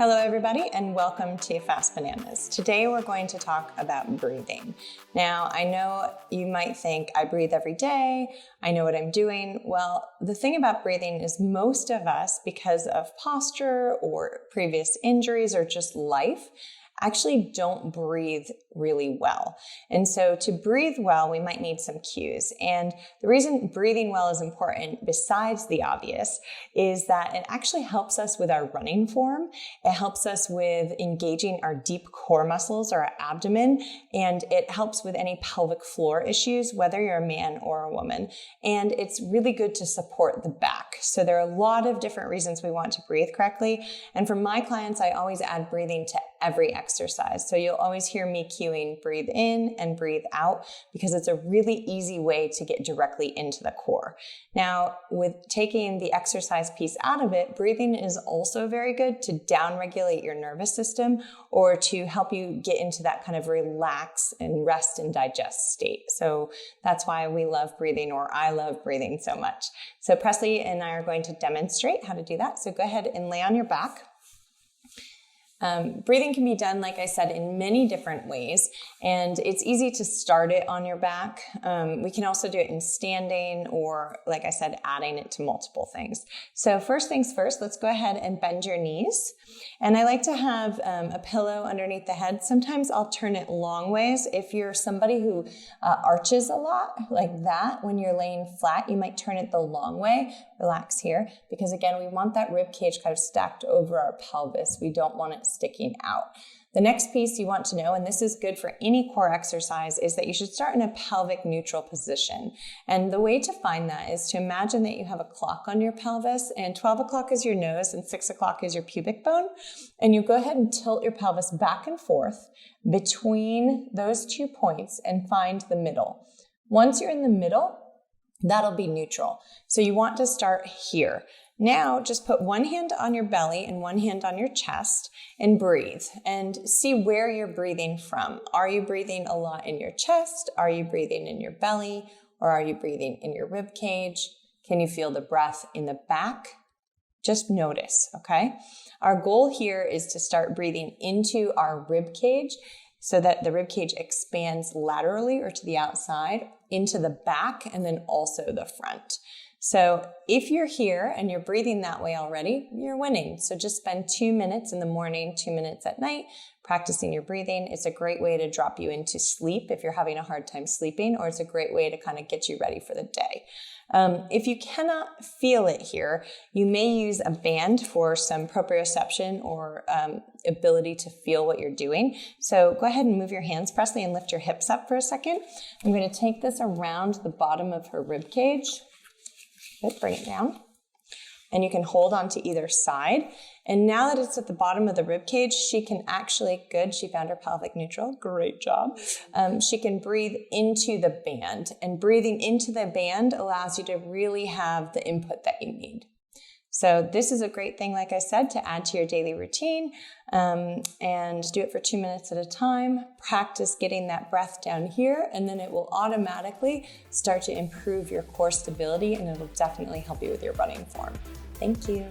Hello everybody and welcome to Fast Bananas. Today we're going to talk about breathing. Now I know you might think I breathe every day, I know what I'm doing. Well, the thing about breathing is most of us, because of posture or previous injuries or just life, actually don't breathe really well. And so to breathe well, we might need some cues. And the reason breathing well is important, besides the obvious, is that it actually helps us with our running form. It helps us with engaging our deep core muscles or our abdomen, and it helps with any pelvic floor issues, whether you're a man or a woman. And it's really good to support the back. So there are a lot of different reasons we want to breathe correctly. And for my clients, I always add breathing to every exercise. So you'll always hear me cueing breathe in and breathe out because it's a really easy way to get directly into the core. Now, with taking the exercise piece out of it, breathing is also very good to downregulate your nervous system or to help you get into that kind of relax and rest and digest state. So that's why we love breathing, or I love breathing so much. So Presley and I are going to demonstrate how to do that. So go ahead and lay on your back. Breathing can be done, like I said, in many different ways, and it's easy to start it on your back. We can also do it in standing or, like I said, adding it to multiple things. So first things first, let's go ahead and bend your knees. And I like to have a pillow underneath the head. Sometimes I'll turn it long ways. If you're somebody who arches a lot like that, when you're laying flat, you might turn it the long way. Relax here, because again, we want that rib cage kind of stacked over our pelvis. We don't want it sticking out. The next piece you want to know, and this is good for any core exercise, is that you should start in a pelvic neutral position. And the way to find that is to imagine that you have a clock on your pelvis, and 12 o'clock is your nose and 6 o'clock is your pubic bone. And you go ahead and tilt your pelvis back and forth between those 2 points and find the middle. Once you're in the middle, that'll be neutral. So you want to start here. Now, just put one hand on your belly and one hand on your chest and breathe and see where you're breathing from. Are you breathing a lot in your chest? Are you breathing in your belly? Or are you breathing in your rib cage? Can you feel the breath in the back? Just notice, okay? Our goal here is to start breathing into our rib cage so that the rib cage expands laterally or to the outside, into the back, and then also the front. So if you're here and you're breathing that way already, you're winning. So just spend 2 minutes in the morning, 2 minutes at night, practicing your breathing. It's a great way to drop you into sleep if you're having a hard time sleeping, or it's a great way to kind of get you ready for the day. If you cannot feel it here, you may use a band for some proprioception or ability to feel what you're doing. So go ahead and move your hands, Presley, and lift your hips up for a second. I'm going to take this around the bottom of her rib cage. Good, bring it down. And you can hold on to either side. And now that it's at the bottom of the rib cage, she can actually, good, she found her pelvic neutral, great job. She can breathe into the band, and breathing into the band allows you to really have the input that you need. So this is a great thing, like I said, to add to your daily routine, and do it for 2 minutes at a time. Practice getting that breath down here, and then it will automatically start to improve your core stability, and it'll definitely help you with your running form. Thank you.